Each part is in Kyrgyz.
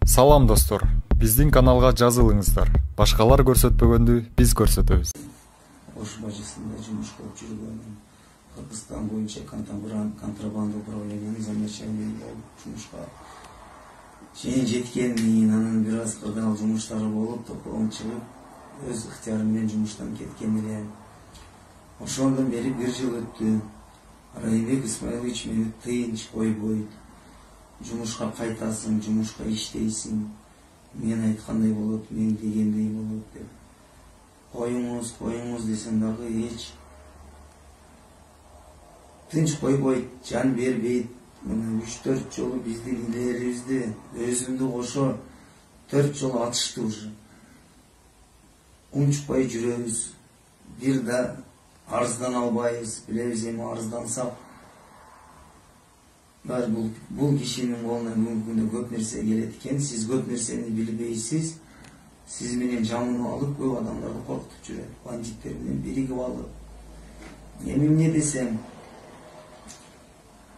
Салам достор, биздин каналга жазылыңыздар. Башкалар көрсөтпөгөндү биз көрсөтөбүз. Ош бажасында жумуш кылып жүргөн Кыргызстан боюнча контрабанда управлениянын замначальниги болуп жумушка жеткенин, анан бир аз кырдаал жумуштары болуп, токуон чыгып өз ыктыяры менен жумуштан кеткен эле. Ошондон бери бир жыл өттү. Райымбек Исмаилович мени тынч койбойт. Жумушка кайтасың, жумушка иштейсиң. Мен айткандай болот, мен дегендей болот деп. Коюңуз десем дагы эч тынч койбойт, жан бербейт. Мына 3-4 жолу биздин илерибизди, өзүмдү кошо 4 жолу атышты уже. Унчукпай жүрөбүз. Бир да арыздан албайбыз, билебиз эми арыздансак бул кишинин колуна мүмкүн көп нерсе келет экен. Сиз көп нерсени билбейсиз. Сиз менен жамууну алып көп адамдарды коркутуп жүрөт. Бандиттер менен биригип алып. Эми эмне десем,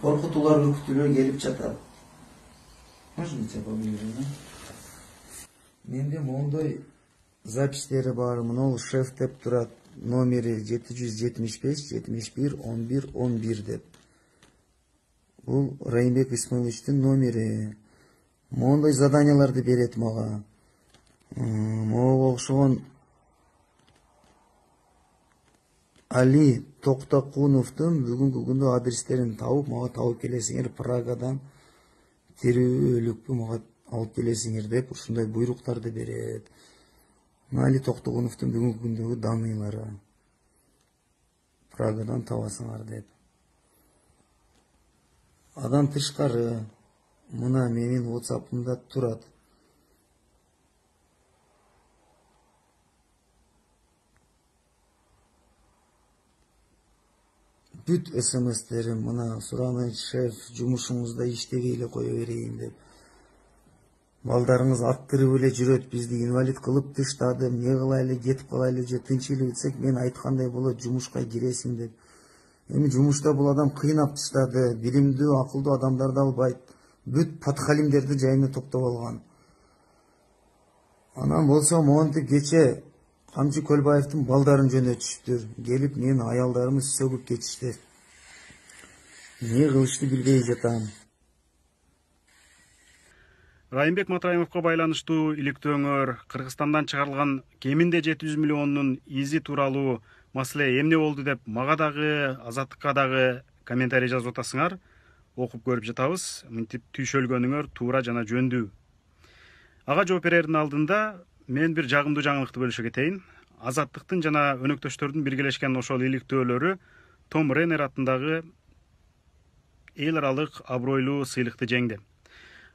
коркутуулар, үркүтүүлөр келип жатат. Можно тебя поближе? Менде мондой запистери бар. Мына шеф деп турат. Номери 775 71 11 11 деп. Бул Райымбек Исмаиловичтин номери. Мондой заданияларды берет мага. Мага окшогон Али Токтокуновдун бүгүнкү күндө адрестерин табып, мага табып келесиңер, Прагадан тирүүлүккө мага алып келесиңер деп ушундай буйруктарды берет. Али Токтокуновдун бүгүнкү күндөгү даныйлары. Прагадан табасыңар деп. Адан тышкары мына менин WhatsApp'ымда турат. Бүт СМС'терим мына сурамайт шеф, жумушуңузда иштебей эле кое берейин деп. Балдарыңыз аттырып эле жүрөт, бизди инвалид кылып тыштады, эмне кылайлы, кетип калайлы же тынч эле билсек, мен айткандай болот, жумушка киресиң деп. Эми жумушта бул адам кыйнап таштады, билимдүү, акылдуу адамдарды албайт. Бүт подхалимдерди жайына топтоп алган. Анан болсо монтип кече Камчы Көлбаевдин балдарын жөнөтүштүр. Келип менин аялдарымды сөгүп кетишти. Не кылышты билбей жатам. Райымбек Матраимовго байланыштуу иликтөөңөр Кыргызстандан чыгарылган кеминде 700 миллиондун изи тууралуу маселе эмне болду деп мага дагы, Азаттыкка дагы комментарий жазып атасыңар. Окуп көрүп жатабыз. Мынтип түйшөлгөнүңөр туура жана жөндүү. Ага жооп берердин алдында мен бир жагымдуу жаңылыкты бөлүшө кетейин. Азаттыктын жана өнөктөштөрдүн биргелешкен ошол иликтөөлөрү Том Ренер атындагы эл аралык абройлуу сыйлыкты жеңди.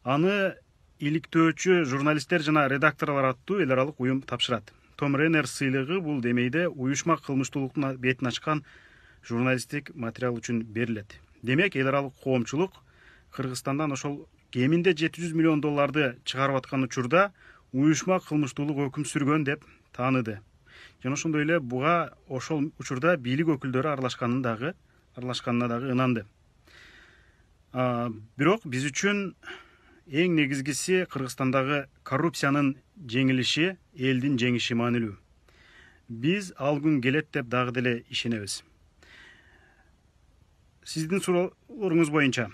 Аны иликтөөчү журналисттер жана редакторлор аттуу эл аралык уюм тапшырат. Том Ренер сыйлыгы бул демейде уюшма кылмыштуулуктун бетин ачкан журналисттик материал үчүн берилет. Демек, эл аралык коомчулук Кыргызстандан ошол кеминде 700 миллион долларды чыгарып аткан учурда уюшма кылмыштуулук өкүм сүргөн деп тааныды. Жана ошондой эле буга ошол учурда бийлик өкүлдөрү аралашканына дагы ынанды. Бирок биз үчүн эң негизгиси Кыргызстандагы коррупциянын жеңилиши, элдин жеңиши маанилүү. Биз ал күн келет деп дагы деле ишенебиз. Сиздин суроолоруңуз боюнча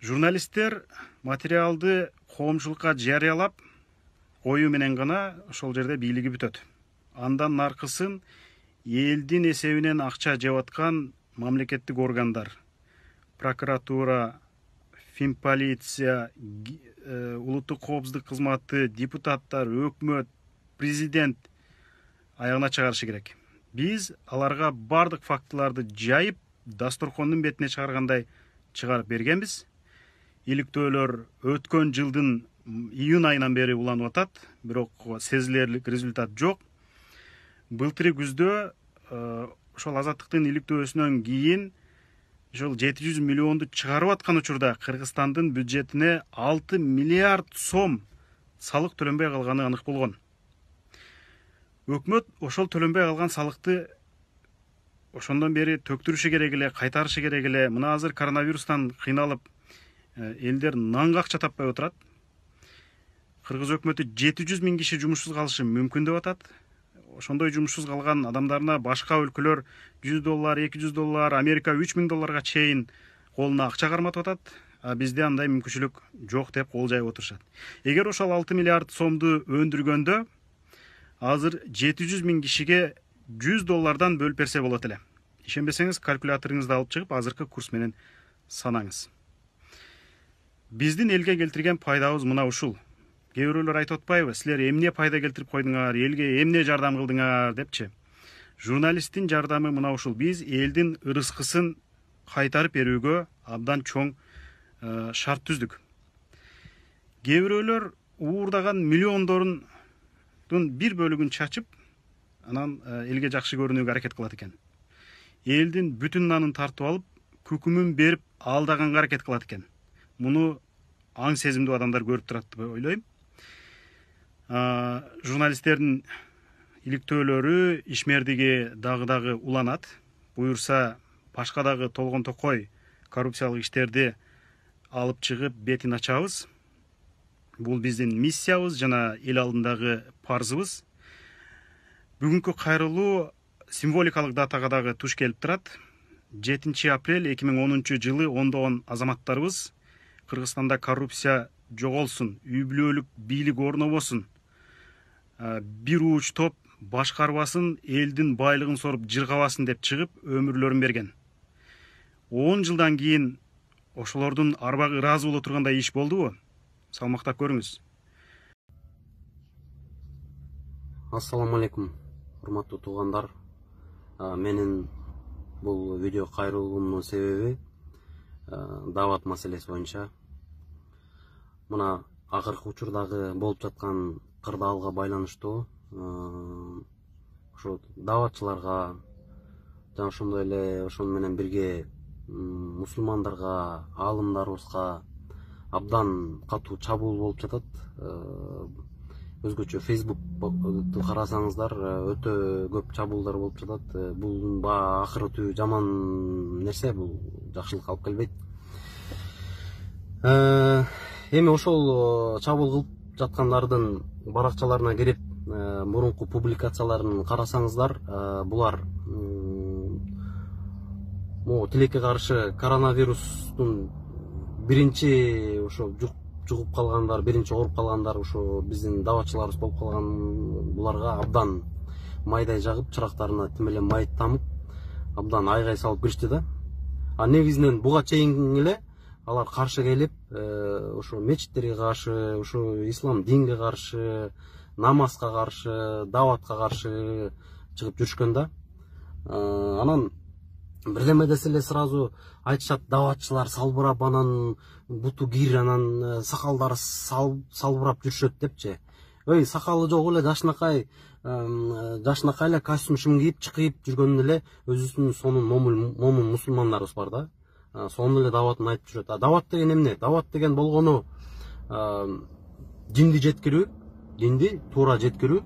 журналисттер материалды коомчулукка жарыялап коюу менен гана ошол жерде бийлиги бүтөт. Андан наркысын элдин эсебинен акча жеп аткан мамлекеттик органдар, прокуратура, Финполиция, улуттук коопсуздук кызматы, депутаттар, өкмөт, президент аягына чыгарышы керек. Биз аларга бардык фактыларды жайып, дасторкондун бетине чыгаргандай чыгарып бергенбиз. Иликтөөлөр өткөн жылдын июнь айынан бери уланып атат, бирок сезилерлик результат жок. Былтыры күздө ошол Азаттыктын иликтөөсүнөн кийин ошол 700 миллионду чыгарып аткан учурда Кыргызстандын бюджетине 6 миллиард сом салык төлөнбөй калганы анык болгон. Өкмөт ошол төлөнбөй калган салыкты ошондон бери төктүрүшү керек эле, кайтарышы керек эле. Мына азыр коронавирустан кыйналып элдер нанга акча таппай отурат. Кыргыз өкмөтү 700 000 киши жумушсуз калышы мүмкүн деп атат. Ошондой жумушсуз калган адамдарына башка өлкөлөр $100, $200, Америка $3000 чейин колуна акча карматып атат. Бизде андай мүмкүнчүлүк жок деп кол жайып отурушат. Эгер ошол 6 миллиард сомду өндүргөндө азыр 700 000 кишиге $100 бөлүп берсе болот эле. Ишенбесеңиз калькуляторуңузду алып чыгып азыркы курс менен санаңыз. Биздин элге келтирген пайдабыз мына ушул. Кээ бирөөлөр айтып атпайбы, силер эмне пайда келтирип койдуңар, элге эмне жардам кылдыңар депчи. Журналисттин жардамы мына ушул. Биз элдин ырыскысын кайтарып берүүгө абдан чоң шарт түздүк. Кээ бирөөлөр уурдаган миллиондордун бир бөлүгүн чачып, анан элге жакшы көрүнүүгө аракет кылат экен. Элдин бүтүн нанын тартып алып, күкүмүн берип алдаганга аракет кылат экен. Муну аң сезимдүү адамдар көрүп турат деп ойлойм. Журналисттердин иликтөөлөрү, ишмердиги дагы уланат. Буюрса, башка дагы толгон токой коррупциялык иштерди алып чыгып бетин ачабыз. Бул биздин миссиябыз жана эл алдындагы парзыбыз. Бүгүнкү кайрылуу символикалык датага дагы туш келип турат. 7 апрель 2010 жылы ондогон азаматтарыбыз Кыргызстанда коррупция жоголсун, үй бүлөлүк бийлик орнобосун, бир ууч топ башкарбасын, элдин байлыгын соруп жыргабасын деп чыгып өмүрлөрүн берген. 10 жылдан кийин ошолордун арбагы ыраазы боло тургандай иш болдубу? Салмактап көрүңүз. Ассаламу алейкум, урматтуу туугандар. Менин бул видео кайрылуумдун себеби дават маселеси боюнча. Мына акыркы учурдагы болуп жаткан кырдаалга байланыштуу ошо даватчыларга жана ошондой эле ошону менен бирге мусулмандарга, аалымдарыбызга абдан катуу чабуул болуп жатат. Өзгөчө Facebook'ту карасаңыздар өтө көп чабуулдар болуп жатат. Бул акыры түбү жаман нерсе, бул жакшылыкка алып келбейт. Эми ошол чабуул кылып жаткандардын баракчаларына кирип, мурунку публикацияларын карасаңыздар, булар тилекке каршы коронавирустун биринчи ошо жугуп калгандар, биринчи ооруп калгандар ошо биздин даватчыларыбыз болуп калган. Буларга абдан майдай жагып, чырактарына тим эле май тамып, абдан айгай салып киришти да. Негизинен буга чейин эле алар каршы келип, ошо мечиттерге каршы, ошо ислам динге каршы, намазга каршы, даватка каршы чыгып жүрүшкөн да. Анан бирдеме десе эле сразу айтышат, даватчылар салбырап, анан буту кир, анан сакалдары салбырап жүрүшөт депчи. Ой, сакалы жок эле жашынакай эле костюм шым кийип чыкып жүргөн эле өзүбүздүн сонун момун мусулмандарыбыз бар да. Сонун эле даватын айтып жүрөт. Дават деген эмне? Дават деген болгону динди жеткирүү, динди туура жеткирүү,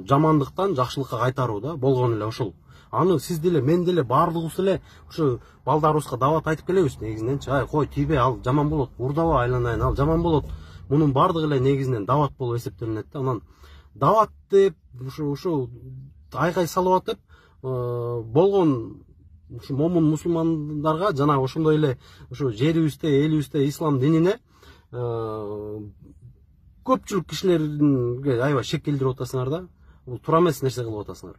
жамандыктан жакшылыкка кайтаруу да, болгон эле ошол. Аны сиз деле, мен деле баардыгыбыз эле ушу балдарыбызга дават айтып келебиз негизиненчи. Кой тийбе, ал жаман болот, урдаба айланайын, ал жаман болот. Мунун баардыгы эле негизинен дават болуп эсептелинет да. Анан дават деп ушу айгай салып атып, болгон ушу момун мусулмандарга жана ошондой эле ушу жерибизде, элибизде ислам динине көпчүлүк кишилерге аябай шек келтирип атасыңар да. Бул туура эмес нерсе кылып атасыңар.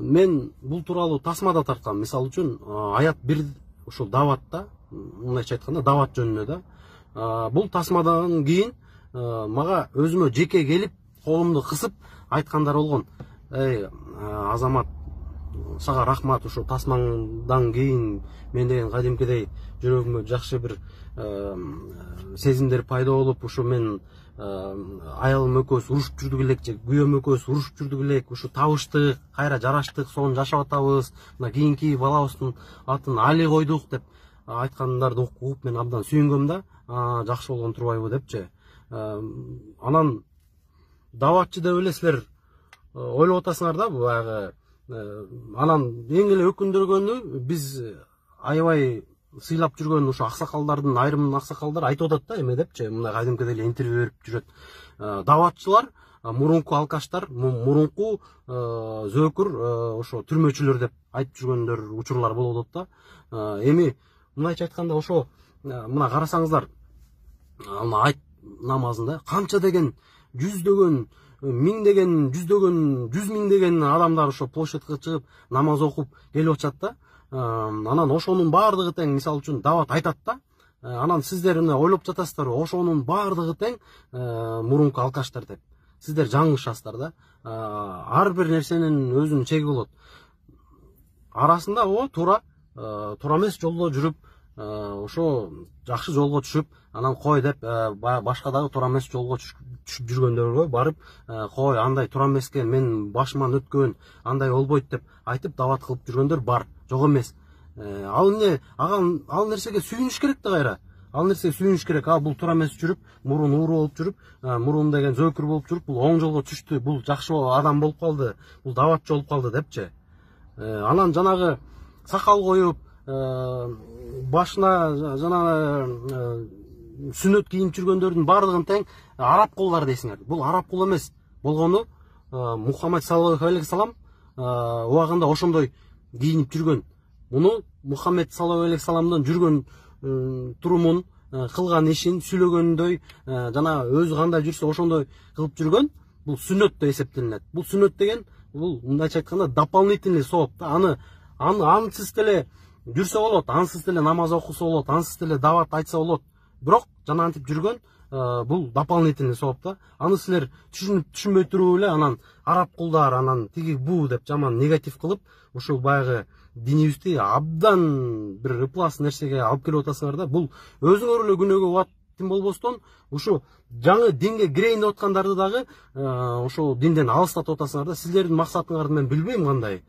Мен бул тууралуу тасмада тарткам. Мисалы үчүн аят 1 ушул даватта, мындайча айтканда дават жөнүндө да. Бул тасмадан кийин мага өзүмө жеке келип, колумду кысып айткандар болгон. Азамат, сага рахмат, ушу тасмаңдан кийин мен деген кадимкидей жүрөгүмө жакшы бир сезимдер пайда болуп, ушу мен аялым экөөбүз урушуп жүрдүк элек, же күйөөм экөөбүз урушуп жүрдүк элек, ушу табыштык, кайра жараштык, сонун жашап атабыз, мына кийинки балабыздын атын Али койдук деп айткандарды угуп мен абдан сүйүнгөм да. Жакшы болгон турбайбы депчи. Анан даватчы деп эле силер ойлоп атасыңар да, баягы. Анан эң эле өкүндүргөнү, биз аябай сыйлап жүргөн ошо аксакалдардын айрым аксакалдар айтып атат да эме депчи, мындай кадимкидей эле интервью берип жүрөт. Даватчылар мурунку алкаштар, мурунку зөөкүр ошо түрмөчүлөр деп айтып жүргөндөр учурлар болуп атат да. Эми мындайча айтканда ошо мына карасаңыздар, айт намазында канча деген жүздөгөн, миңдеген, жүздөгөн, 100 миңдеген адамдар ошо площадька чыгып намаз окуп келип атышат да. Анан ошонун баардыгы тең, мисалы үчүн дават айтат да. Анан сиздер эмне ойлоп жатасыздар, ошонун баардыгы тең мурунку алкаштар деп. Сиздер жаңылышасыздар да. Ар бир нерсенин өзүнүн чеги болот. Арасында туура эмес жолдо жүрүп, ошо жакшы жолго түшүп, анан кой деп башка дагы туура эмес жолго түшүп жүргөндөргө барып, кой андай туура эмес экен, мен башыман өткөн, андай болбойт деп айтып дават кылып жүргөндөр бар, жок эмес. Ал эмне, ал нерсеге сүйүнүш керек да кайра. Ал нерсеге сүйүнүш керек. Бул туура эмес жүрүп, мурун ууру болуп жүрүп, мурун деген зөөкүр болуп жүрүп, бул оң жолго түштү, бул жакшы адам болуп калды, бул даватчы болуп калды депчи. Анан жанагы сакал коюп, башына жанагы сүннөт кийинип жүргөндөрдүн баардыгын тең араб кулдар дейсиңер. Бул араб кул эмес. Болгону Мухаммед саллаллаху алейхи салам убагында ошондой кийинип жүргөн. Муну Мухаммед саллаллаху алейхи саламдын жүргөн турумун, кылган ишин, сүйлөгөндөй, жана өзү кандай жүрсө ошондой кылып жүргөн. Бул сүннөт деп эсептелинет. Бул сүннөт деген, бул мындайча айтканда дополнительный сооп да. Ансыз деле жүрсө болот, ансыз деле намаз окуса болот, ансыз деле дават айтса болот. Бирок жана антип жүргөн бул дополнительный сооп да. Аны силер түшүнбөй туруп эле анан араб кулдар, анан тиги бу деп жаман негатив кылып, ушул баягы динибизди абдан бир ыплас нерсеге алып келип атасыңар да. Бул өзүңөр эле күнөөгө убат дин болбостон, ушу жаңы динге кирейин деп аткандарды дагы ошол динден алыстатып атасыңар да. Силердин максатыңарды мен билбейм кандай.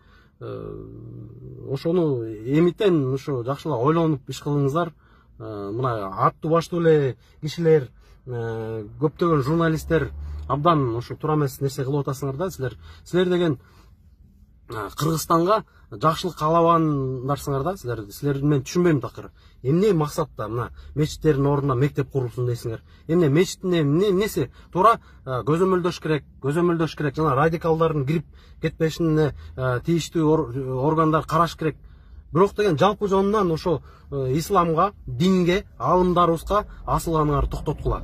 Ошону эмитен ошо жакшылап ойлонуп иш кылыңыздар. Мына аттуу баштуу эле кишилер, көптөгөн журналисттер абдан ошо туура эмес нерсе кылып атасыңар да. Силер деген Кыргызстанга жакшылык каалабандарсыңар да. Силерди мен түшүнбөйм такыр. Эмне максатта мына мечиттердин ордуна мектеп курулсун дейсиңер. Эмне мечиттин эмнеси? Туура көзөмөлдөш керек, жана радикалдардын кирип кетпешине тийиштүү органдар караш керек. Бирок деген жалпы жонунан ошо исламга, динге, алымдарыбызга асылганыңарды токтоткула.